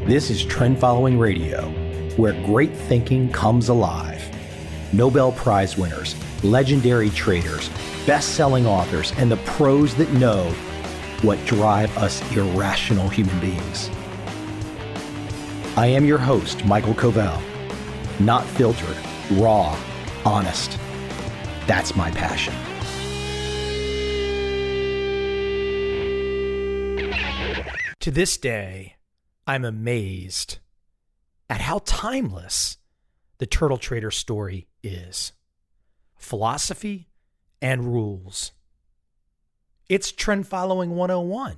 This is Trend Following Radio, where great thinking comes alive. Nobel Prize winners, legendary traders, best-selling authors, and the pros that know what drive us irrational human beings. I am your host, Michael Covel. Not filtered, raw, honest. That's my passion. To this day, I'm amazed at how timeless the TurtleTrader story is. Philosophy and rules. It's Trend Following 101.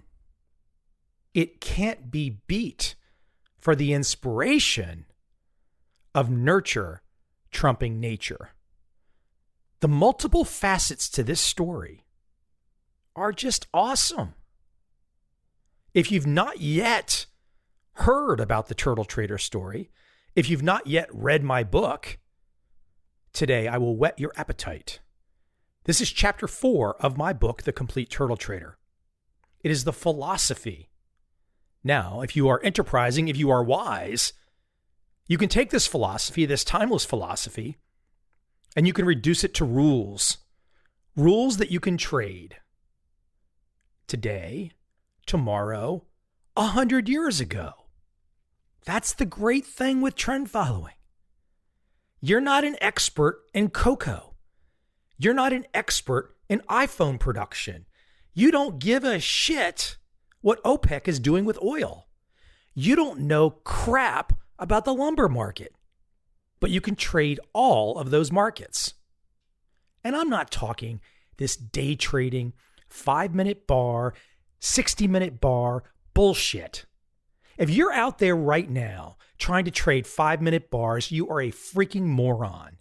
It can't be beat for the inspiration of nurture trumping nature. The multiple facets to this story are just awesome. If you've not yet heard about the TurtleTrader story, if you've not yet read my book, today I will whet your appetite. This is chapter 4 of my book, The Complete Turtle Trader. It is the philosophy. Now, if you are enterprising, if you are wise, you can take this philosophy, this timeless philosophy, and you can reduce it to rules. Rules that you can trade today, tomorrow, 100 years ago. That's the great thing with trend following. You're not an expert in cocoa. You're not an expert in iPhone production. You don't give a shit what OPEC is doing with oil. You don't know crap about the lumber market, but you can trade all of those markets. And I'm not talking this day trading, 5-minute bar, 60-minute bar bullshit. If you're out there right now trying to trade 5-minute bars, you are a freaking moron.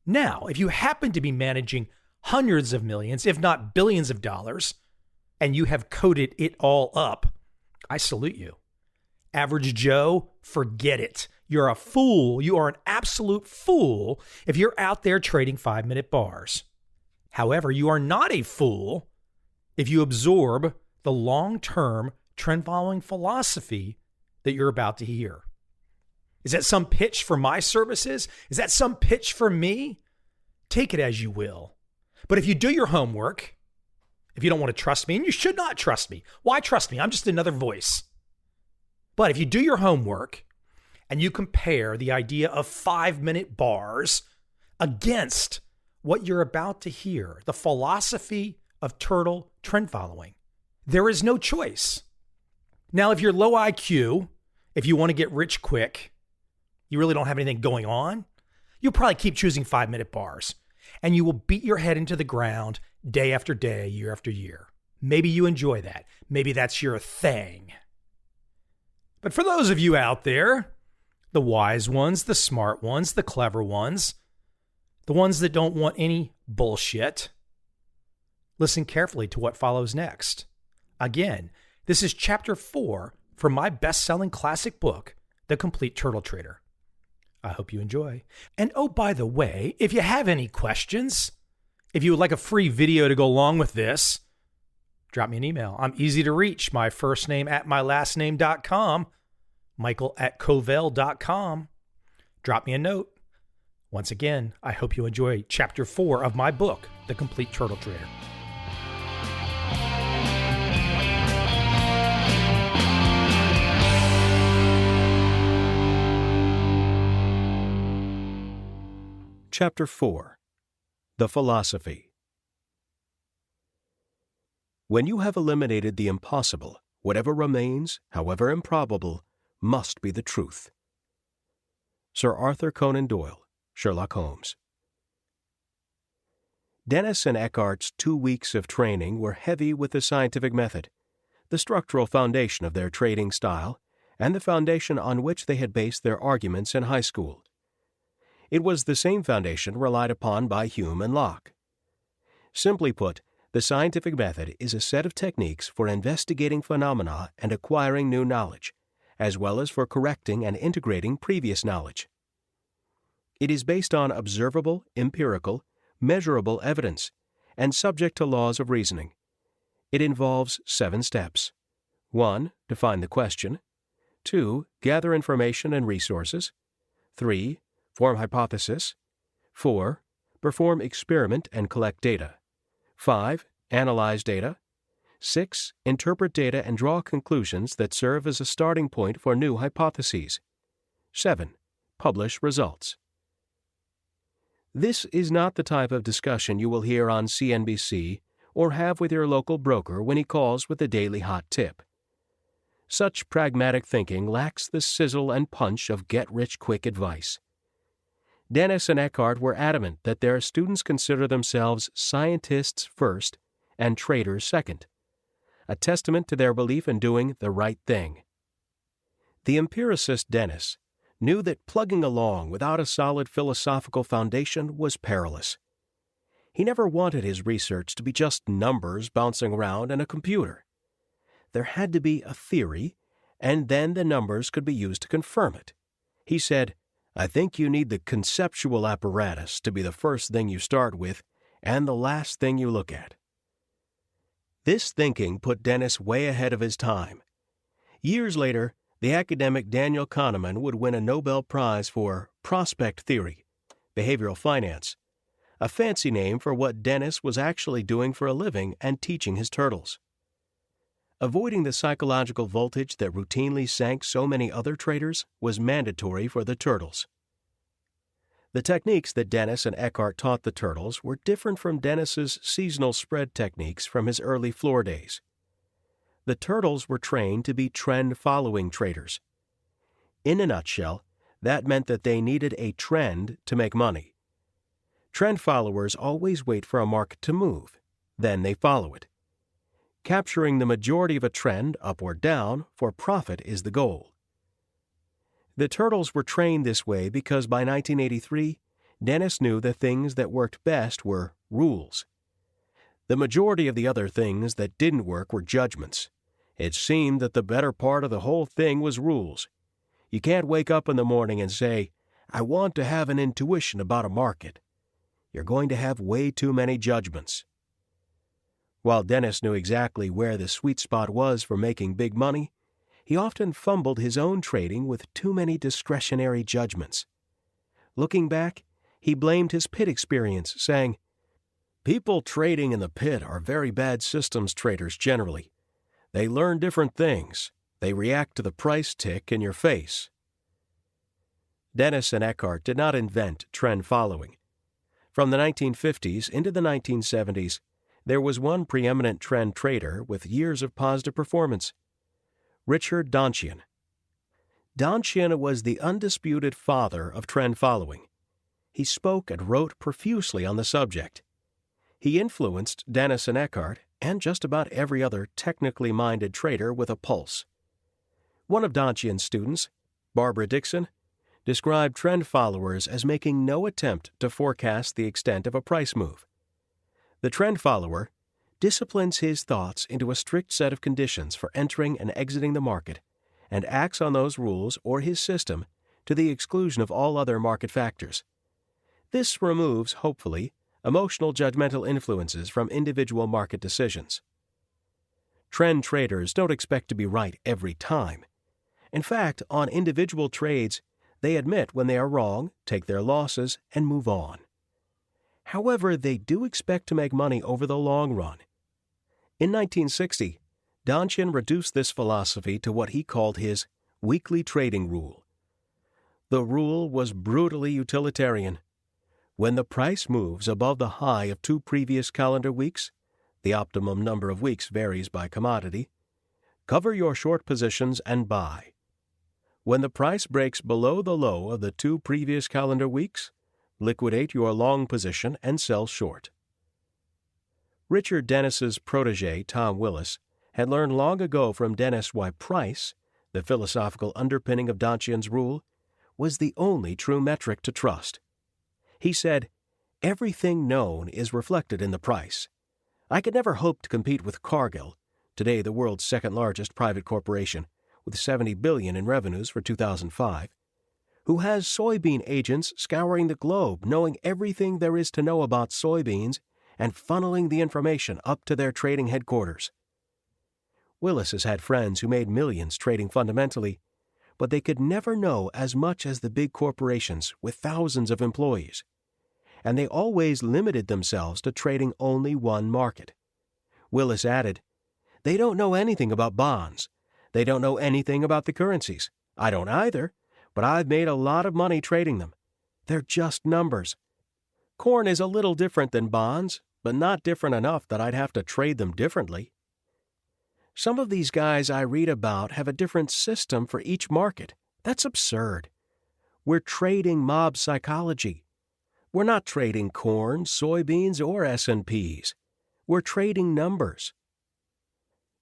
Now, if you happen to be managing hundreds of millions, if not billions of dollars, and you have coded it all up, I salute you. Average Joe, forget it. You're a fool. You are an absolute fool if you're out there trading 5-minute bars. However, you are not a fool if you absorb the long-term trend-following philosophy that you're about to hear. Is that some pitch for my services? Is that some pitch for me? Take it as you will. But if you do your homework, if you don't want to trust me, and you should not trust me, why trust me? I'm just another voice. But if you do your homework and you compare the idea of 5-minute bars against what you're about to hear, the philosophy of turtle trend following, there is no choice. Now, if you're low IQ, if you want to get rich quick, you really don't have anything going on, you'll probably keep choosing 5-minute bars, and you will beat your head into the ground day after day, year after year. Maybe you enjoy that. Maybe that's your thing. But for those of you out there, the wise ones, the smart ones, the clever ones, the ones that don't want any bullshit, listen carefully to what follows next. Again, this is chapter 4 from my best-selling classic book, The Complete Turtle Trader. I hope you enjoy. And oh, by the way, if you have any questions, if you would like a free video to go along with this, drop me an email. I'm easy to reach. My first name at mylastname.com, michael@covel.com. Drop me a note. Once again, I hope you enjoy chapter 4 of my book, The Complete Turtle Trader. Chapter 4. The Philosophy. When you have eliminated the impossible, whatever remains, however improbable, must be the truth. Sir Arthur Conan Doyle, Sherlock Holmes. Dennis and Eckhart's 2 weeks of training were heavy with the scientific method, the structural foundation of their trading style, and the foundation on which they had based their arguments in high school. It was the same foundation relied upon by Hume and Locke. Simply put, the scientific method is a set of techniques for investigating phenomena and acquiring new knowledge, as well as for correcting and integrating previous knowledge. It is based on observable, empirical, measurable evidence, and subject to laws of reasoning. It involves 7 steps. 1. Define the question. 2. Gather information and resources. 3. Form hypothesis. 4. Perform experiment and collect data. 5. Analyze data. 6. Interpret data and draw conclusions that serve as a starting point for new hypotheses. 7. Publish results. This is not the type of discussion you will hear on CNBC or have with your local broker when he calls with a daily hot tip. Such pragmatic thinking lacks the sizzle and punch of get-rich-quick advice. Dennis and Eckhart were adamant that their students consider themselves scientists first and traders second, a testament to their belief in doing the right thing. The empiricist Dennis knew that plugging along without a solid philosophical foundation was perilous. He never wanted his research to be just numbers bouncing around in a computer. There had to be a theory, and then the numbers could be used to confirm it. He said, "I think you need the conceptual apparatus to be the first thing you start with and the last thing you look at." This thinking put Dennis way ahead of his time. Years later, the academic Daniel Kahneman would win a Nobel Prize for prospect theory, behavioral finance, a fancy name for what Dennis was actually doing for a living and teaching his turtles. Avoiding the psychological voltage that routinely sank so many other traders was mandatory for the turtles. The techniques that Dennis and Eckhart taught the turtles were different from Dennis's seasonal spread techniques from his early floor days. The turtles were trained to be trend-following traders. In a nutshell, that meant that they needed a trend to make money. Trend followers always wait for a market to move, then they follow it. Capturing the majority of a trend, up or down, for profit is the goal. The turtles were trained this way because by 1983, Dennis knew the things that worked best were rules. The majority of the other things that didn't work were judgments. It seemed that the better part of the whole thing was rules. You can't wake up in the morning and say, "I want to have an intuition about a market." You're going to have way too many judgments. While Dennis knew exactly where the sweet spot was for making big money, he often fumbled his own trading with too many discretionary judgments. Looking back, he blamed his pit experience, saying, "People trading in the pit are very bad systems traders generally. They learn different things. They react to the price tick in your face." Dennis and Eckhart did not invent trend following. From the 1950s into the 1970s, there was one preeminent trend trader with years of positive performance: Richard Donchian. Donchian was the undisputed father of trend following. He spoke and wrote profusely on the subject. He influenced Dennis and Eckhart and just about every other technically minded trader with a pulse. One of Donchian's students, Barbara Dixon, described trend followers as making no attempt to forecast the extent of a price move. The trend follower disciplines his thoughts into a strict set of conditions for entering and exiting the market and acts on those rules or his system to the exclusion of all other market factors. This removes, hopefully, emotional judgmental influences from individual market decisions. Trend traders don't expect to be right every time. In fact, on individual trades, they admit when they are wrong, take their losses, and move on. However, they do expect to make money over the long run. In 1960, Donchian reduced this philosophy to what he called his weekly trading rule. The rule was brutally utilitarian. When the price moves above the high of 2 previous calendar weeks, the optimum number of weeks varies by commodity, cover your short positions and buy. When the price breaks below the low of the 2 previous calendar weeks, liquidate your long position and sell short. Richard Dennis's protege, Tom Willis, had learned long ago from Dennis why price, the philosophical underpinning of Donchian's rule, was the only true metric to trust. He said, "Everything known is reflected in the price. I could never hope to compete with Cargill, today the world's second-largest private corporation, with $70 billion in revenues for 2005, who has soybean agents scouring the globe knowing everything there is to know about soybeans and funneling the information up to their trading headquarters." Willis has had friends who made millions trading fundamentally, but they could never know as much as the big corporations with thousands of employees. And they always limited themselves to trading only one market. Willis added, "They don't know anything about bonds. They don't know anything about the currencies. I don't either, but I've made a lot of money trading them. They're just numbers. Corn is a little different than bonds, but not different enough that I'd have to trade them differently. Some of these guys I read about have a different system for each market. That's absurd. We're trading mob psychology. We're not trading corn, soybeans, or S&Ps. We're trading numbers."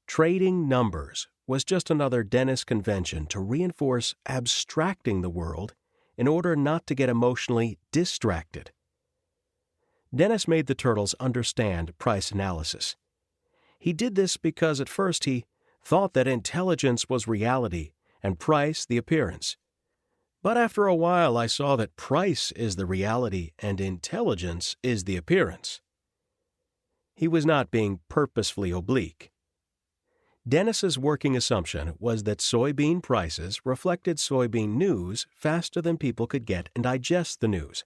Trading numbers was just another Dennis convention to reinforce abstracting the world in order not to get emotionally distracted. Dennis made the Turtles understand price analysis. He did this because at first he thought that intelligence was reality and price the appearance. But after a while I saw that price is the reality and intelligence is the appearance. He was not being purposefully oblique. Dennis's working assumption was that soybean prices reflected soybean news faster than people could get and digest the news.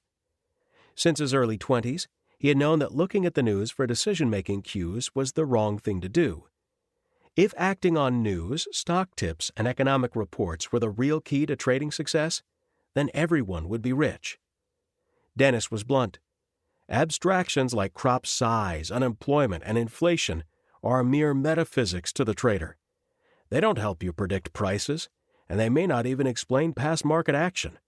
Since his early 20s, he had known that looking at the news for decision-making cues was the wrong thing to do. If acting on news, stock tips, and economic reports were the real key to trading success, then everyone would be rich. Dennis was blunt. Abstractions like crop size, unemployment, and inflation are mere metaphysics to the trader. They don't help you predict prices, and they may not even explain past market action.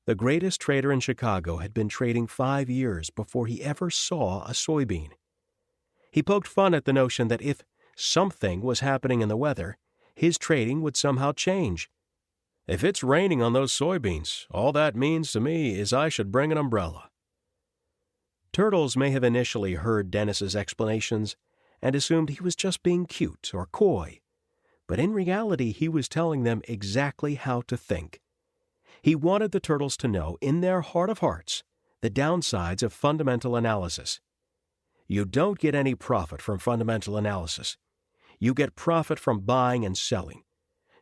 The greatest trader in Chicago had been trading 5 years before he ever saw a soybean. He poked fun at the notion that if something was happening in the weather, his trading would somehow change. "If it's raining on those soybeans, all that means to me is I should bring an umbrella." Turtles may have initially heard Dennis's explanations and assumed he was just being cute or coy, but in reality he was telling them exactly how to think. He wanted the Turtles to know, in their heart of hearts, the downsides of fundamental analysis. You don't get any profit from fundamental analysis. You get profit from buying and selling.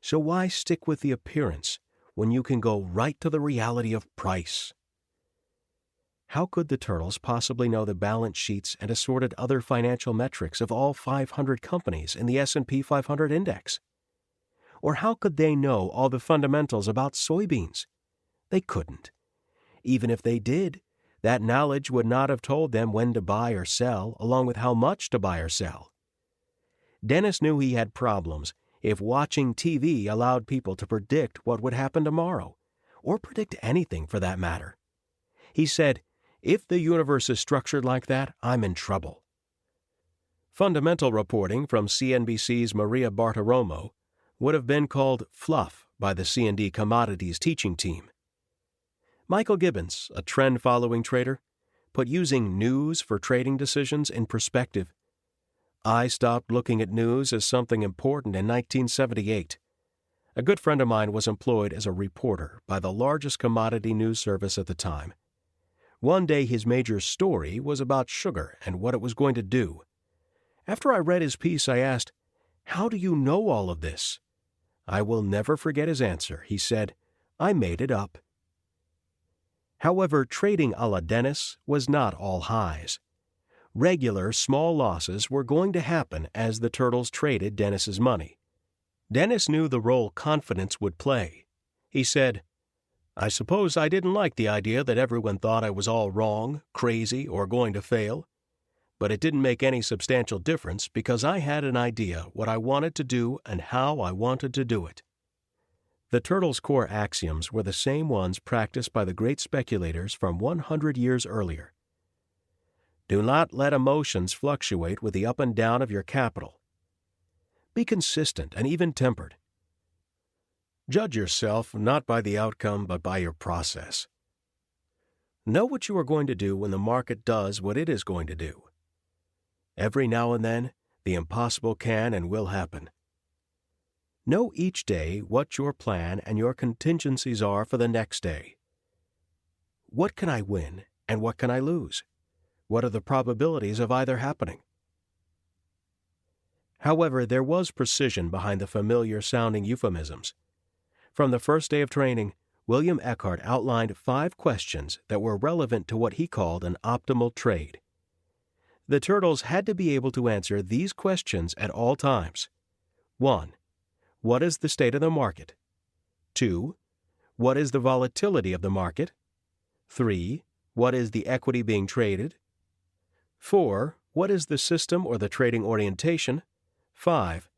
So why stick with the appearance when you can go right to the reality of price? How could the Turtles possibly know the balance sheets and assorted other financial metrics of all 500 companies in the S&P 500 index? Or how could they know all the fundamentals about soybeans? They couldn't. Even if they did, that knowledge would not have told them when to buy or sell, along with how much to buy or sell. Dennis knew he had problems if watching TV allowed people to predict what would happen tomorrow, or predict anything for that matter. He said, "If the universe is structured like that, I'm in trouble." Fundamental reporting from CNBC's Maria Bartiromo would have been called fluff by the C&D Commodities teaching team. Michael Gibbons, a trend-following trader, put using news for trading decisions in perspective. "I stopped looking at news as something important in 1978. A good friend of mine was employed as a reporter by the largest commodity news service at the time. One day his major story was about sugar and what it was going to do. After I read his piece, I asked, 'How do you know all of this?' I will never forget his answer. He said, 'I made it up.'" However, trading a la Dennis was not all highs. Regular small losses were going to happen as the Turtles traded Dennis's money. Dennis knew the role confidence would play. He said, "I suppose I didn't like the idea that everyone thought I was all wrong, crazy, or going to fail. But it didn't make any substantial difference because I had an idea what I wanted to do and how I wanted to do it." The Turtles' core axioms were the same ones practiced by the great speculators from 100 years earlier. Do not let emotions fluctuate with the up and down of your capital. Be consistent and even-tempered. Judge yourself not by the outcome but by your process. Know what you are going to do when the market does what it is going to do. Every now and then, the impossible can and will happen. Know each day what your plan and your contingencies are for the next day. What can I win and what can I lose? What are the probabilities of either happening? However, there was precision behind the familiar-sounding euphemisms. From the first day of training, William Eckhart outlined 5 questions that were relevant to what he called an optimal trade. The turtles had to be able to answer these questions at all times. 1. What is the state of the market? 2. What is the volatility of the market? 3. What is the equity being traded? 4. What is the system or the trading orientation? 5.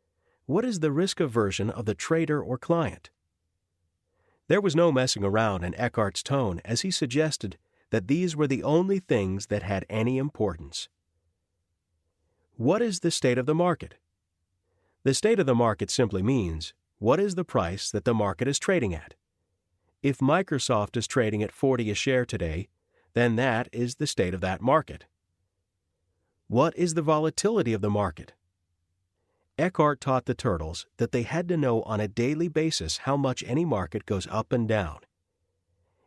What is the risk aversion of the trader or client? There was no messing around in Eckhart's tone as he suggested that these were the only things that had any importance. What is the state of the market? The state of the market simply means, what is the price that the market is trading at? If Microsoft is trading at 40 a share today, then that is the state of that market. What is the volatility of the market? Eckhart taught the turtles that they had to know on a daily basis how much any market goes up and down.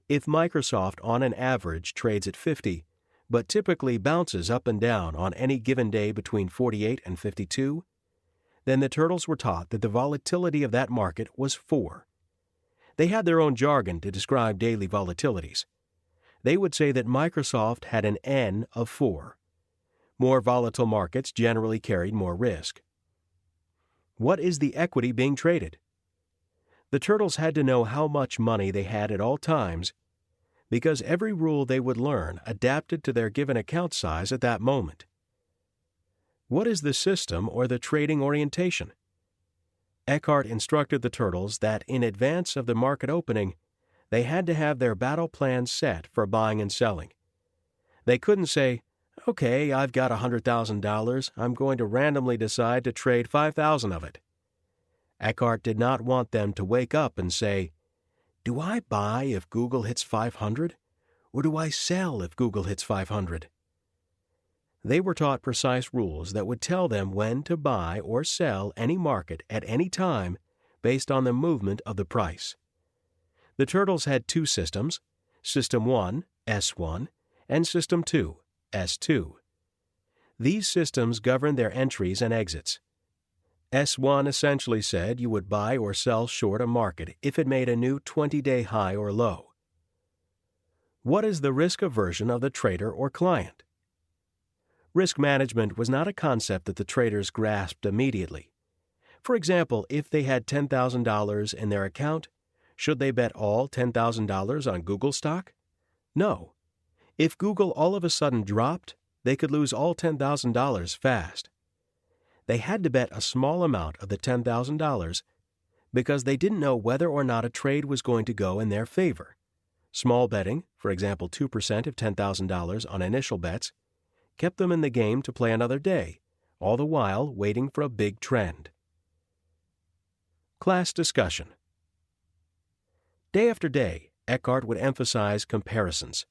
If Microsoft on an average trades at 50, but typically bounces up and down on any given day between 48 and 52, then the turtles were taught that the volatility of that market was 4. They had their own jargon to describe daily volatilities. They would say that Microsoft had an N of 4. More volatile markets generally carried more risk. What is the equity being traded? The turtles had to know how much money they had at all times because every rule they would learn adapted to their given account size at that moment. What is the system or the trading orientation? Eckhart instructed the turtles that in advance of the market opening, they had to have their battle plans set for buying and selling. They couldn't say, "Okay, I've got $100,000. I'm going to randomly decide to trade 5,000 of it." Eckhart did not want them to wake up and say, "Do I buy if Google hits 500? Or do I sell if Google hits 500? They were taught precise rules that would tell them when to buy or sell any market at any time based on the movement of the price. The turtles had 2 systems, System 1, S1, and System 2, S2. These systems governed their entries and exits. S1 essentially said you would buy or sell short a market if it made a new 20-day high or low. What is the risk aversion of the trader or client? Risk management was not a concept that the traders grasped immediately. For example, if they had $10,000 in their account, should they bet all $10,000 on Google stock? No. If Google all of a sudden dropped, they could lose all $10,000 fast. They had to bet a small amount of the $10,000 because they didn't know whether or not a trade was going to go in their favor. Small betting, for example 2% of $10,000 on initial bets, kept them in the game to play another day, all the while waiting for a big trend. Class discussion. Day after day, Eckhart would emphasize comparisons.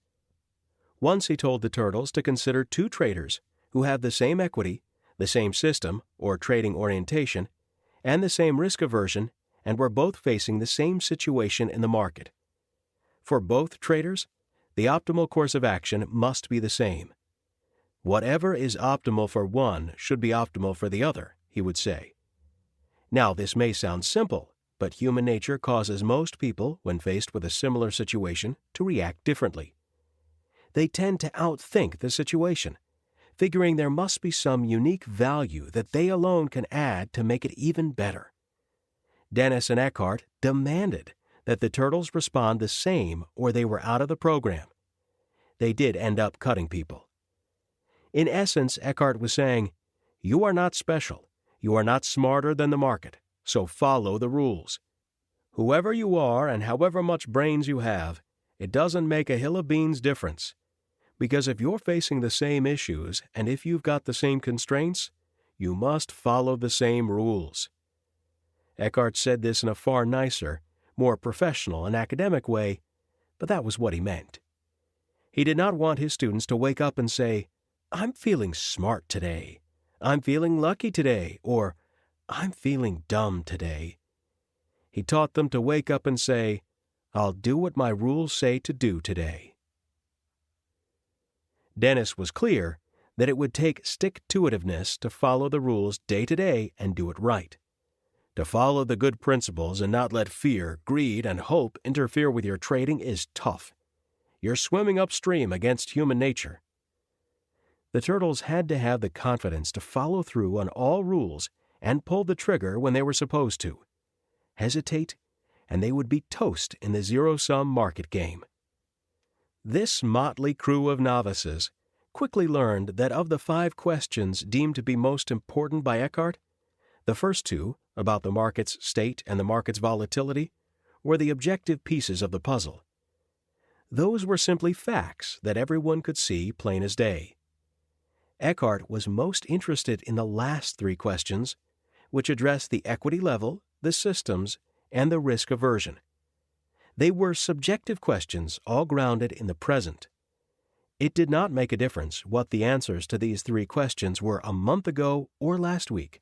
Once he told the turtles to consider 2 traders who have the same equity, the same system or trading orientation, and the same risk aversion, and were both facing the same situation in the market. For both traders, the optimal course of action must be the same. Whatever is optimal for one should be optimal for the other, he would say. Now, this may sound simple, but human nature causes most people, when faced with a similar situation, to react differently. They tend to outthink the situation, figuring there must be some unique value that they alone can add to make it even better. Dennis and Eckhart demanded that the turtles respond the same or they were out of the program. They did end up cutting people. In essence, Eckhart was saying, "You are not special. You are not smarter than the market, so follow the rules. Whoever you are and however much brains you have, it doesn't make a hill of beans difference. Because if you're facing the same issues and if you've got the same constraints, you must follow the same rules." Eckhart said this in a far nicer, more professional and academic way, but that was what he meant. He did not want his students to wake up and say, "I'm feeling smart today," "I'm feeling lucky today," or "I'm feeling dumb today." He taught them to wake up and say, "I'll do what my rules say to do today." Dennis was clear that it would take stick-to-itiveness to follow the rules day to day and do it right. To follow the good principles and not let fear, greed, and hope interfere with your trading is tough. You're swimming upstream against human nature. The turtles had to have the confidence to follow through on all rules and pull the trigger when they were supposed to. Hesitate, and they would be toast in the zero-sum market game. This motley crew of novices quickly learned that of the 5 questions deemed to be most important by Eckhart, the first 2, about the market's state and the market's volatility, were the objective pieces of the puzzle. Those were simply facts that everyone could see plain as day. Eckhart was most interested in the last 3 questions, which addressed the equity level, the systems, and the risk aversion. They were subjective questions, all grounded in the present. It did not make a difference what the answers to these 3 questions were a month ago or last week.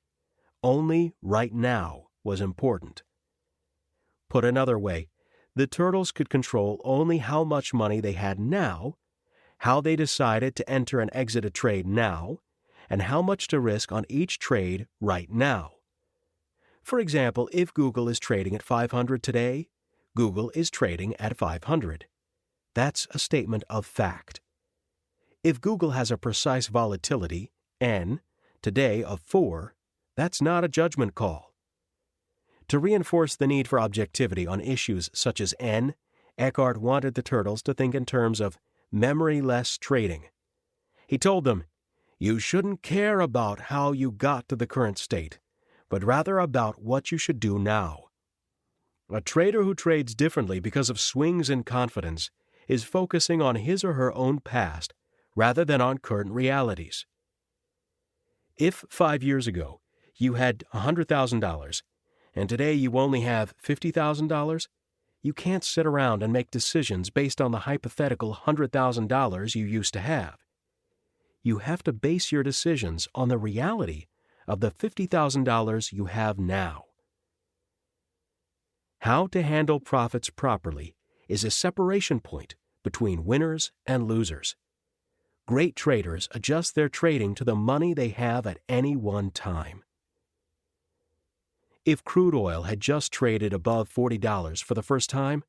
Only right now was important. Put another way, the turtles could control only how much money they had now, how they decided to enter and exit a trade now, and how much to risk on each trade right now. For example, if Google is trading at 500 today, Google is trading at 500. That's a statement of fact. If Google has a precise volatility, N, today of 4, that's not a judgment call. To reinforce the need for objectivity on issues such as N, Eckhart wanted the turtles to think in terms of memory-less trading. He told them, "You shouldn't care about how you got to the current state, but rather about what you should do now." A trader who trades differently because of swings in confidence is focusing on his or her own past rather than on current realities. If 5 years ago you had $100,000 and today you only have $50,000, you can't sit around and make decisions based on the hypothetical $100,000 you used to have. You have to base your decisions on the reality of the $50,000 you have now. How to handle profits properly is a separation point between winners and losers. Great traders adjust their trading to the money they have at any one time. If crude oil had just traded above $40 for the first time,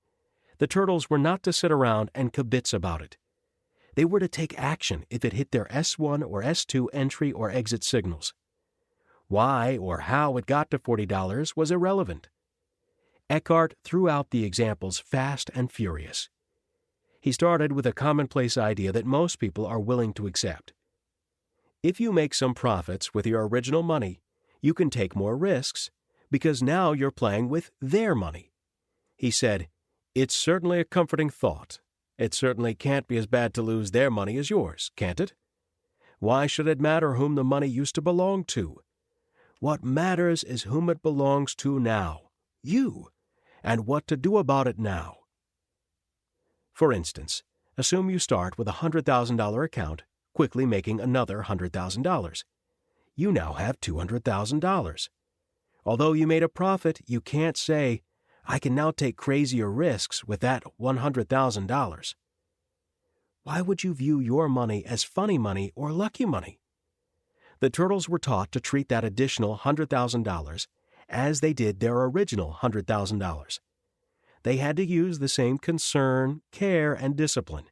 the turtles were not to sit around and kibitz about it. They were to take action if it hit their S1 or S2 entry or exit signals. Why or how it got to $40 was irrelevant. Eckhart threw out the examples fast and furious. He started with a commonplace idea that most people are willing to accept. If you make some profits with your original money, you can take more risks because now you're playing with their money. He said, "It's certainly a comforting thought. It certainly can't be as bad to lose their money as yours, can't it? Why should it matter whom the money used to belong to? What matters is whom it belongs to now, you, and what to do about it now." For instance, assume you start with a $100,000 account, quickly making another $100,000. You now have $200,000. Although you made a profit, you can't say, "I can now take crazier risks with that $100,000. Why would you view your money as funny money or lucky money? The turtles were taught to treat that additional $100,000 as they did their original $100,000. They had to use the same concern, care, and discipline.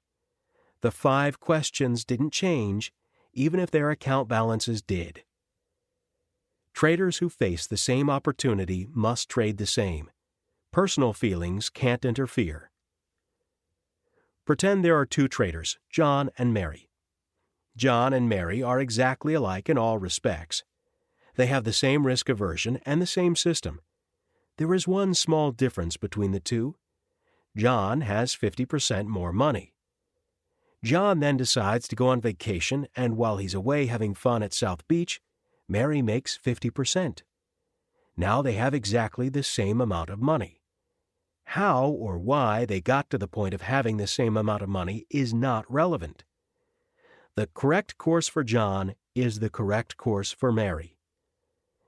The 5 questions didn't change, even if their account balances did. Traders who face the same opportunity must trade the same. Personal feelings can't interfere. Pretend there are 2 traders, John and Mary. John and Mary are exactly alike in all respects. They have the same risk aversion and the same system. There is one small difference between the 2. John has 50% more money. John then decides to go on vacation, and while he's away having fun at South Beach, Mary makes 50%. Now they have exactly the same amount of money. How or why they got to the point of having the same amount of money is not relevant. The correct course for John is the correct course for Mary.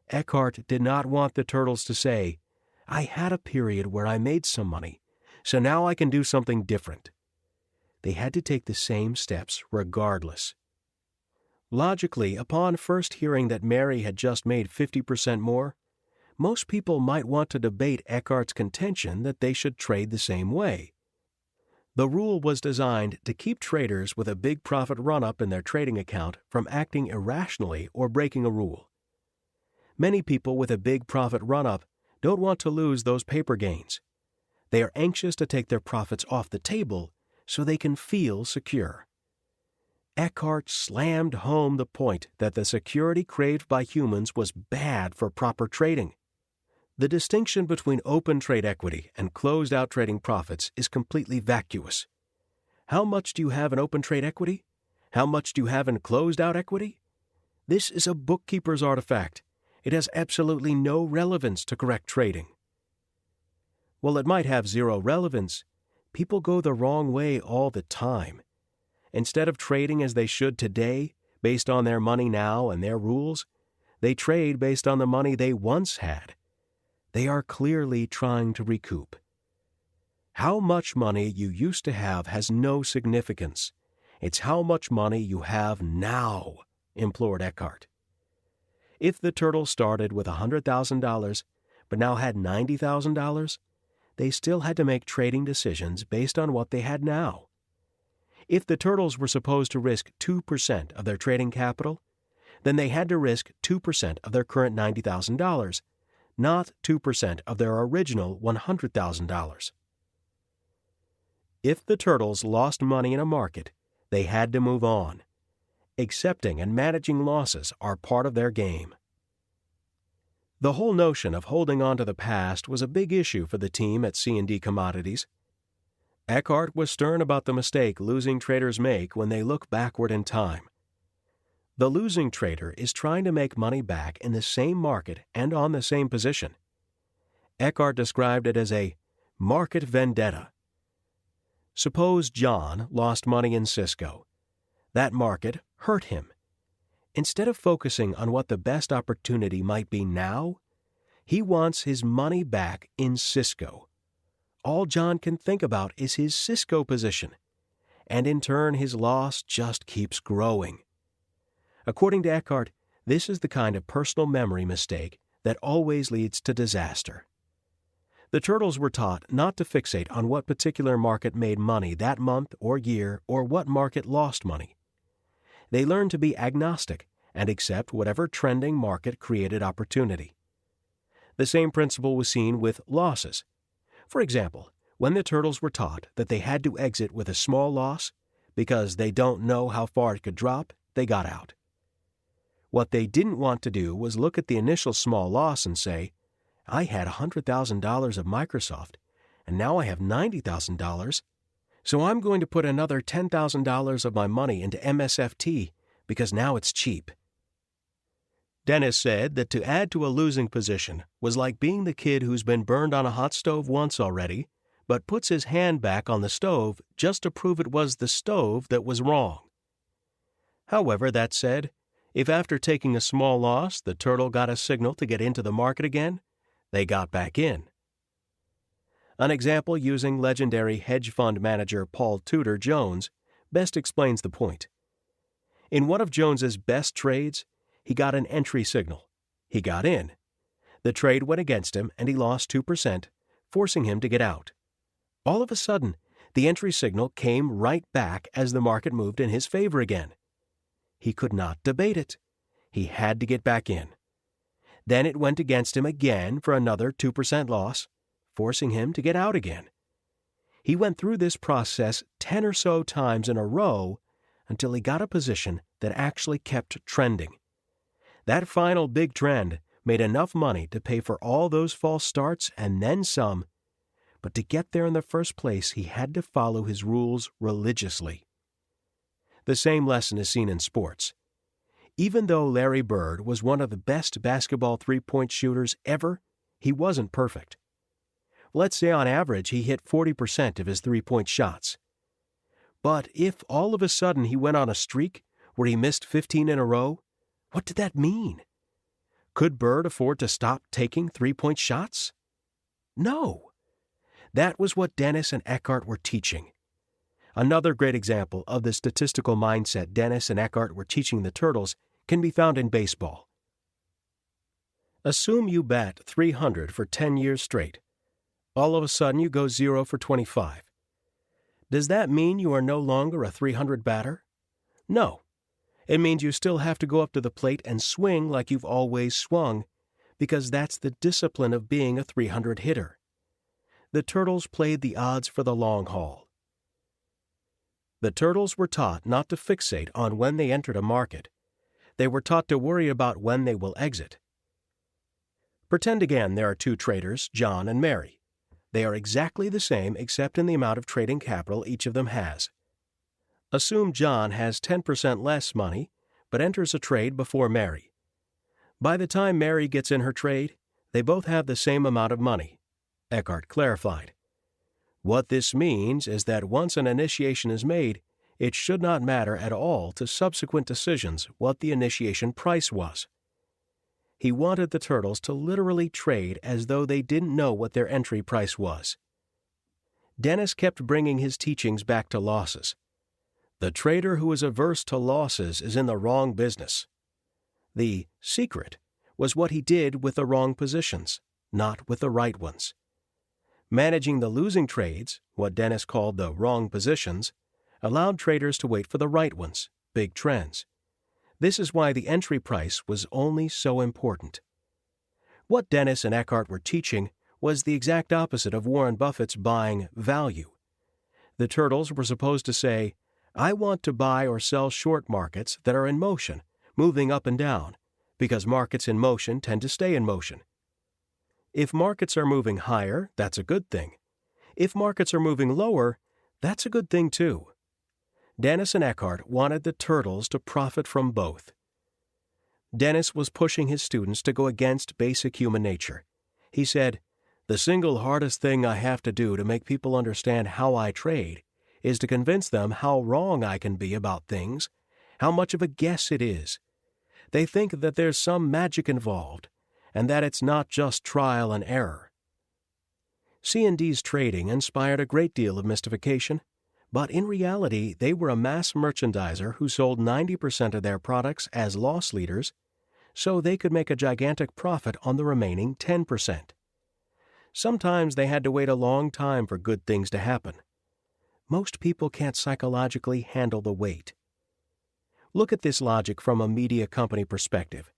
Eckhart did not want the turtles to say, "I had a period where I made some money, so now I can do something different." They had to take the same steps regardless. Logically, upon first hearing that Mary had just made 50% more, most people might want to debate Eckhart's contention that they should trade the same way. The rule was designed to keep traders with a big profit run-up in their trading account from acting irrationally or breaking a rule. Many people with a big profit run-up don't want to lose those paper gains. They are anxious to take their profits off the table so they can feel secure. Eckhart slammed home the point that the security craved by humans was bad for proper trading. The distinction between open trade equity and closed-out trading profits is completely vacuous. How much do you have in open trade equity? How much do you have in closed-out equity? This is a bookkeeper's artifact. It has absolutely no relevance to correct trading. While it might have zero relevance, people go the wrong way all the time. Instead of trading as they should today, based on their money now and their rules, they trade based on the money they once had. They are clearly trying to recoup. How much money you used to have has no significance. It's how much money you have now, implored Eckhart. If the turtle started with $100,000 but now had $90,000, they still had to make trading decisions based on what they had now. If the turtles were supposed to risk 2% of their trading capital, then they had to risk 2% of their current $90,000, not 2% of their original $100,000. If the turtles lost money in a market, they had to move on. Accepting and managing losses are part of their game. The whole notion of holding on to the past was a big issue for the team at C&D Commodities. Eckhart was stern about the mistake losing traders make when they look backward in time. The losing trader is trying to make money back in the same market and on the same position. Eckhart described it as a market vendetta. Suppose John lost money in Cisco. That market hurt him. Instead of focusing on what the best opportunity might be now, he wants his money back in Cisco. All John can think about is his Cisco position, and in turn his loss just keeps growing. According to Eckhart, this is the kind of personal memory mistake that always leads to disaster. The turtles were taught not to fixate on what particular market made money that month or year or what market lost money. They learned to be agnostic and accept whatever trending market created opportunity. The same principle was seen with losses. For example, when the turtles were taught that they had to exit with a small loss because they don't know how far it could drop, they got out. What they didn't want to do was look at the initial small loss and say, I had $100,000 of Microsoft, and now I have $90,000, so I'm going to put another $10,000 of my money into MSFT because now it's cheap. Dennis said that to add to a losing position was like being the kid who's been burned on a hot stove once already, but puts his hand back on the stove just to prove it was the stove that was wrong. However, that said, if after taking a small loss the turtle got a signal to get into the market again, they got back in. An example using legendary hedge fund manager Paul Tudor Jones best explains the point. In one of Jones's best trades, he got an entry signal. He got in. The trade went against him and he lost 2%, forcing him to get out. All of a sudden, the entry signal came right back as the market moved in his favor again. He could not debate it. He had to get back in. Then it went against him again for another 2% loss, forcing him to get out again. He went through this process 10 or so times in a row until he got a position that actually kept trending. That final big trend made enough money to pay for all those false starts and then some, but to get there in the first place he had to follow his rules religiously. The same lesson is seen in sports. Even though Larry Bird was one of the best basketball three-point shooters ever, he wasn't perfect. Let's say on average he hit 40% of his three-point shots. But if all of a sudden he went on a streak where he missed 15 in a row, what did that mean? Could Bird afford to stop taking three-point shots? No. That was what Dennis and Eckhart were teaching. Another great example of the statistical mindset Dennis and Eckhart were teaching the turtles can be found in baseball. Assume you bat .300 for 10 years straight. All of a sudden you go 0 for 25. Does that mean you are no longer a .300 batter? No. It means you still have to go up to the plate and swing like you've always swung, because that's the discipline of being a .300 hitter. The Turtles played the odds for the long haul. The Turtles were taught not to fixate on when they entered a market. They were taught to worry about when they will exit. Pretend again there are two traders, John and Mary. They are exactly the same except in the amount of trading capital each of them has. Assume John has 10% less money, but enters a trade before Mary. By the time Mary gets in her trade, they both have the same amount of money. Eckhart clarified. What this means is that once an initiation is made, it should not matter at all to subsequent decisions what the initiation price was. He wanted the Turtles to literally trade as though they didn't know what their entry price was. Dennis kept bringing his teachings back to losses. The trader who is averse to losses is in the wrong business. The secret was what he did with the wrong positions, not with the right ones. Managing the losing trades, what Dennis called the wrong positions, allowed traders to wait for the right ones, big trends. This is why the entry price was only so important. What Dennis and Eckhart were teaching was the exact opposite of Warren Buffett's buying value. The Turtles were supposed to say, I want to buy or sell short markets that are in motion, moving up and down, because markets in motion tend to stay in motion. If markets are moving higher, that's a good thing. If markets are moving lower, that's a good thing too. Dennis and Eckhart wanted the Turtles to profit from both. Dennis was pushing his students to go against basic human nature. He said, the single hardest thing I have to do to make people understand how I trade is to convince them how wrong I can be about things, how much of a guess it is. They think that there's some magic involved, and that it's not just trial and error. C&D's trading inspired a great deal of mystification, but in reality they were a mass merchandiser who sold 90% of their products as loss leaders so they could make a gigantic profit on the remaining 10%. Sometimes they had to wait a long time for good things to happen. Most people can't psychologically handle the wait. Look at this logic from a media company perspective.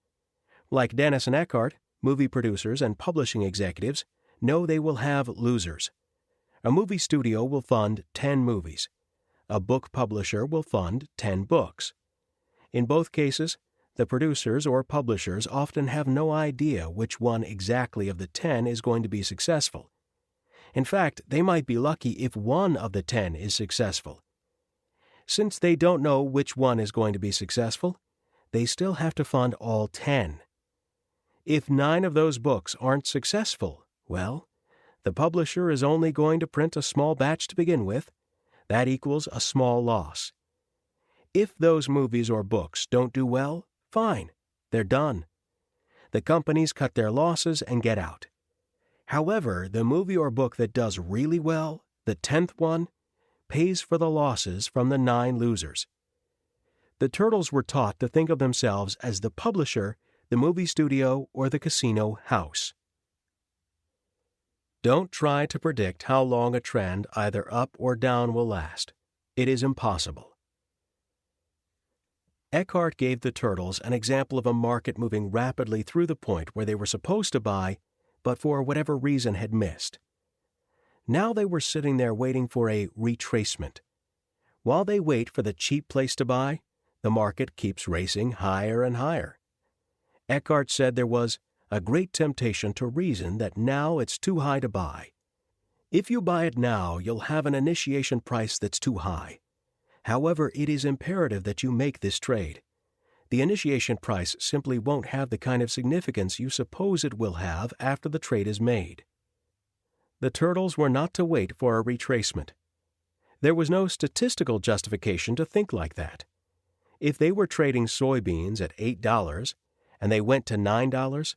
Like Dennis and Eckhart, movie producers and publishing executives know they will have losers. A movie studio will fund 10 movies. A book publisher will fund 10 books. In both cases, the producers or publishers often have no idea which one exactly of the 10 is going to be successful. In fact, they might be lucky if one of the 10 is successful. Since they don't know which one is going to be successful, they still have to fund all 10. If 9 of those books aren't successful, well, the publisher is only going to print a small batch to begin with. That equals a small loss. If those movies or books don't do well, fine, they're done. The companies cut their losses and get out. However, the movie or book that does really well, the 10th one, pays for the losses from the 9 losers. The Turtles were taught to think of themselves as the publisher, the movie studio, or the casino house. Don't try to predict how long a trend either up or down will last. It is impossible. Eckhart gave the Turtles an example of a market moving rapidly through the point where they were supposed to buy, but for whatever reason had missed. Now they were sitting there waiting for a retracement. While they wait for the cheap place to buy, the market keeps racing higher and higher. Eckhart said there was a great temptation to reason that now it's too high to buy. If you buy it now, you'll have an initiation price that's too high. However, it is imperative that you make this trade. The initiation price simply won't have the kind of significance you suppose it will have after the trade is made. The Turtles were not to wait for a retracement. There was no statistical justification to think like that. If they were trading soybeans at $8 and they went to $9,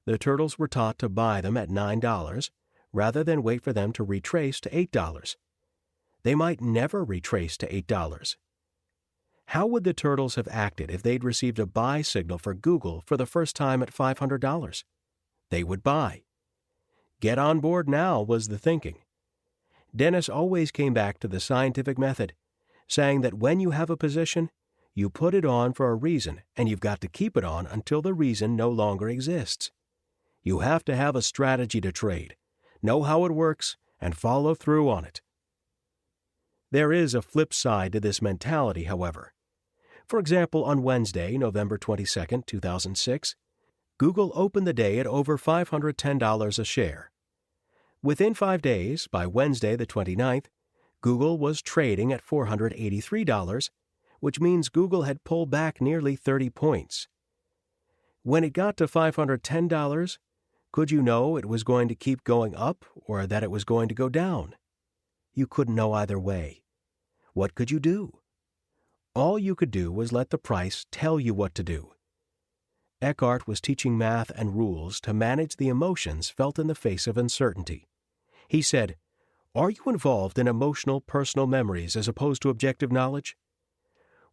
the Turtles were taught to buy them at $9 rather than wait for them to retrace to $8. They might never retrace to $8. How would the Turtles have acted if they'd received a buy signal for Google for the first time at $500? They would buy. Get on board now was the thinking. Dennis always came back to the scientific method, saying that when you have a position, you put it on for a reason, and you've got to keep it on until the reason no longer exists. You have to have a strategy to trade, know how it works, and follow through on it. There is a flip side to this mentality, however. For example, on Wednesday, November 22, 2006, Google opened the day at over $510 a share. Within 5 days, by Wednesday the 29th, Google was trading at $483, which means Google had pulled back nearly 30 points. When it got to $510, could you know it was going to keep going up or that it was going to go down? You couldn't know either way. What could you do? All you could do was let the price tell you what to do. Eckhart was teaching math and rules to manage the emotions felt in the face of uncertainty. He said, "Are you involved in emotional personal memories as opposed to objective knowledge?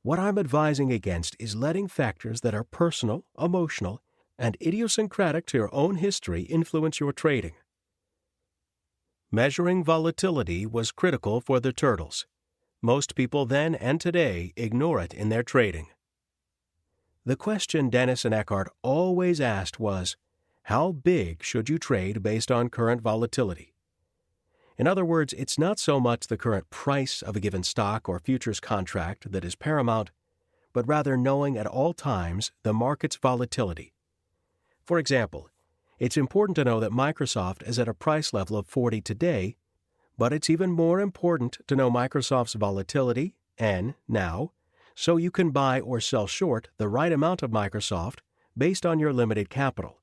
What I'm advising against is letting factors that are personal, emotional, and idiosyncratic to your own history influence your trading." Measuring volatility was critical for the turtles. Most people then and today ignore it in their trading. The question Dennis and Eckhart always asked was, how big should you trade based on current volatility? In other words, it's not so much the current price of a given stock or futures contract that is paramount, but rather knowing at all times the market's volatility. For example, it's important to know that Microsoft is at a price level of 40 today, but it's even more important to know Microsoft's volatility, N, now, so you can buy or sell short the right amount of Microsoft based on your limited capital.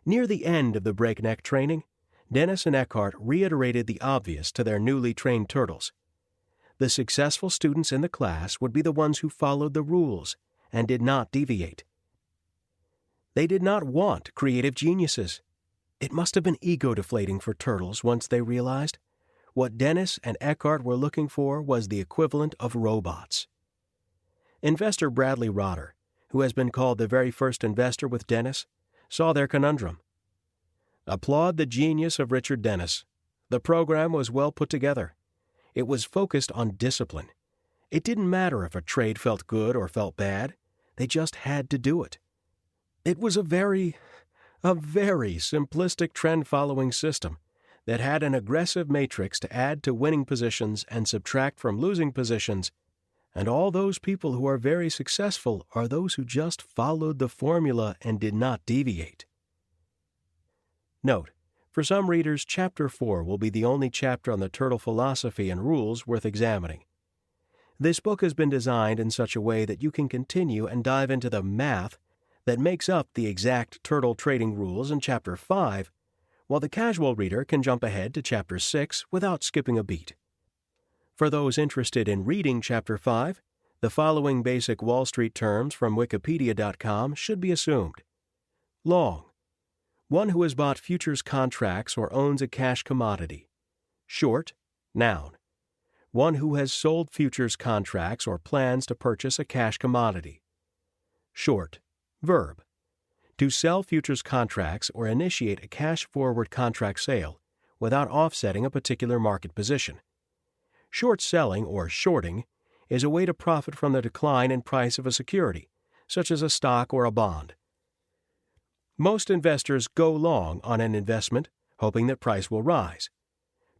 Near the end of the breakneck training, Dennis and Eckhart reiterated the obvious to their newly trained turtles. The successful students in the class would be the ones who followed the rules and did not deviate. They did not want creative geniuses. It must have been ego-deflating for turtles once they realized what Dennis and Eckhart were looking for was the equivalent of robots. Investor Bradley Rotter, who has been called the very first investor with Dennis, saw their conundrum. Applaud the genius of Richard Dennis. The program was well put together. It was focused on discipline. It didn't matter if a trade felt good or felt bad. They just had to do it. It was a very simplistic trend-following system that had an aggressive matrix to add to winning positions and subtract from losing positions, and all those people who are very successful are those who just followed the formula and did not deviate. Note, for some readers, Chapter 4 will be the only chapter on the turtle philosophy and rules worth examining. This book has been designed in such a way that you can continue and dive into the math that makes up the exact turtle trading rules in Chapter 5, while the casual reader can jump ahead to Chapter 6 without skipping a beat. For those interested in reading Chapter 5, the following basic Wall Street terms from Wikipedia.com should be assumed. Long. One who has bought futures contracts or owns a cash commodity. Short. Noun. One who has sold futures contracts or plans to purchase a cash commodity. Short. Verb. To sell futures contracts or initiate a cash-forward contract sale without offsetting a particular market position. Short selling or shorting is a way to profit from the decline in price of a security, such as a stock or a bond. Most investors go long on an investment, hoping that price will rise.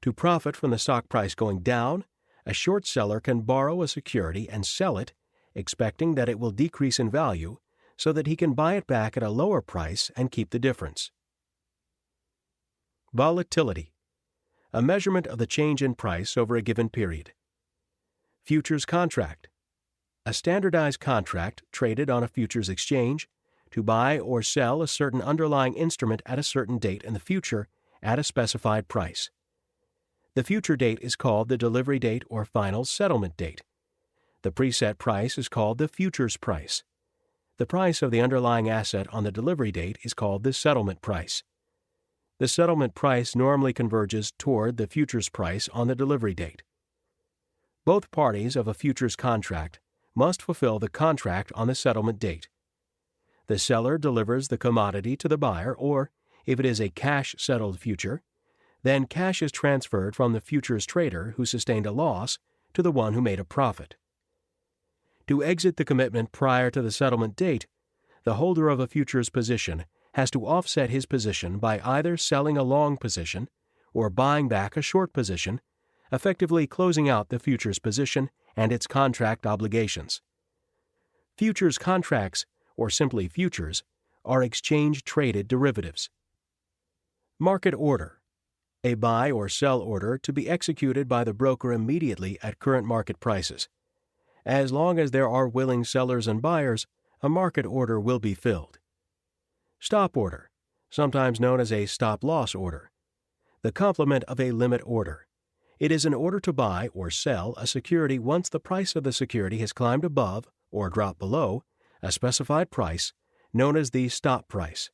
To profit from the stock price going down, a short seller can borrow a security and sell it, expecting that it will decrease in value, so that he can buy it back at a lower price and keep the difference. Volatility. A measurement of the change in price over a given period. Futures contract. A standardized contract traded on a futures exchange to buy or sell a certain underlying instrument at a certain date in the future at a specified price. The future date is called the delivery date or final settlement date. The preset price is called the futures price. The price of the underlying asset on the delivery date is called the settlement price. The settlement price normally converges toward the futures price on the delivery date. Both parties of a futures contract must fulfill the contract on the settlement date. The seller delivers the commodity to the buyer, or, if it is a cash-settled future, then cash is transferred from the futures trader who sustained a loss to the one who made a profit. To exit the commitment prior to the settlement date, the holder of a futures position has to offset his position by either selling a long position or buying back a short position, effectively closing out the futures position and its contract obligations. Futures contracts, or simply futures, are exchange-traded derivatives. Market order: a buy or sell order to be executed by the broker immediately at current market prices. As long as there are willing sellers and buyers, a market order will be filled. Stop order, sometimes known as a stop-loss order. The complement of a limit order. It is an order to buy or sell a security once the price of the security has climbed above or dropped below a specified price, known as the stop price.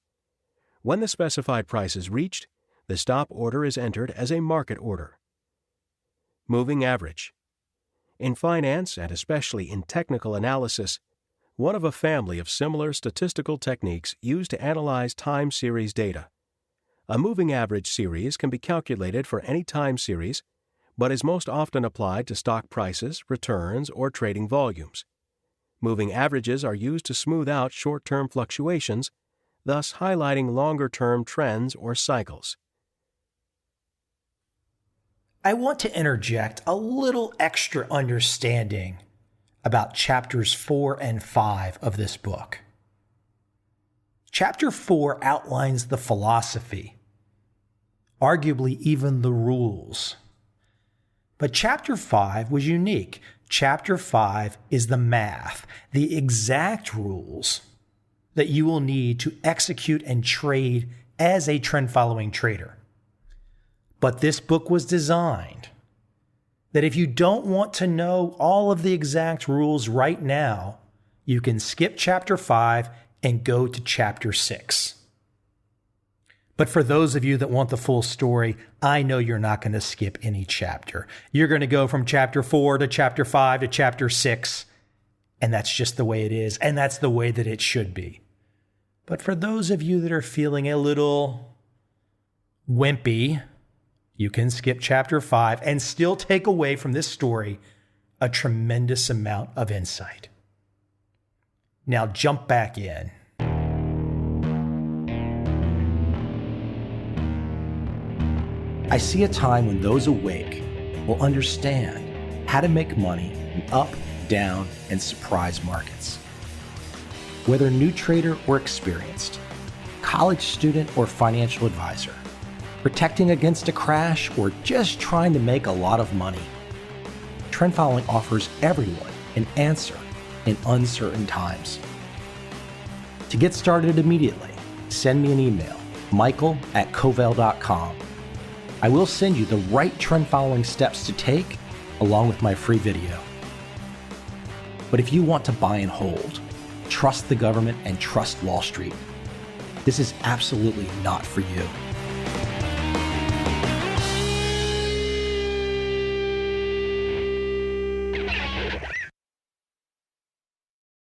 When the specified price is reached, the stop order is entered as a market order. Moving average. In finance, and especially in technical analysis, one of a family of similar statistical techniques used to analyze time series data. A moving average series can be calculated for any time series, but is most often applied to stock prices, returns, or trading volumes. Moving averages are used to smooth out short-term fluctuations, thus highlighting longer-term trends or cycles. I want to interject a little extra understanding about chapters 4 and 5 of this book. Chapter 4 outlines the philosophy, arguably even the rules. But chapter 5 was unique. Chapter 5 is the math, the exact rules that you will need to execute and trade as a trend-following trader. But this book was designed that if you don't want to know all of the exact rules right now, you can skip chapter 5 and go to chapter 6. But for those of you that want the full story, I know you're not going to skip any chapter. You're going to go from chapter 4 to chapter 5 to chapter 6, and that's just the way it is, and that's the way that it should be. But for those of you that are feeling a little wimpy, you can skip chapter 5 and still take away from this story a tremendous amount of insight. Now jump back in. I see a time when those awake will understand how to make money in up, down, and surprise markets. Whether new trader or experienced, college student or financial advisor, protecting against a crash or just trying to make a lot of money, trend following offers everyone an answer in uncertain times. To get started immediately, send me an email, michael@covel.com. I will send you the right trend following steps to take along with my free video. But if you want to buy and hold, trust the government and trust Wall Street, this is absolutely not for you.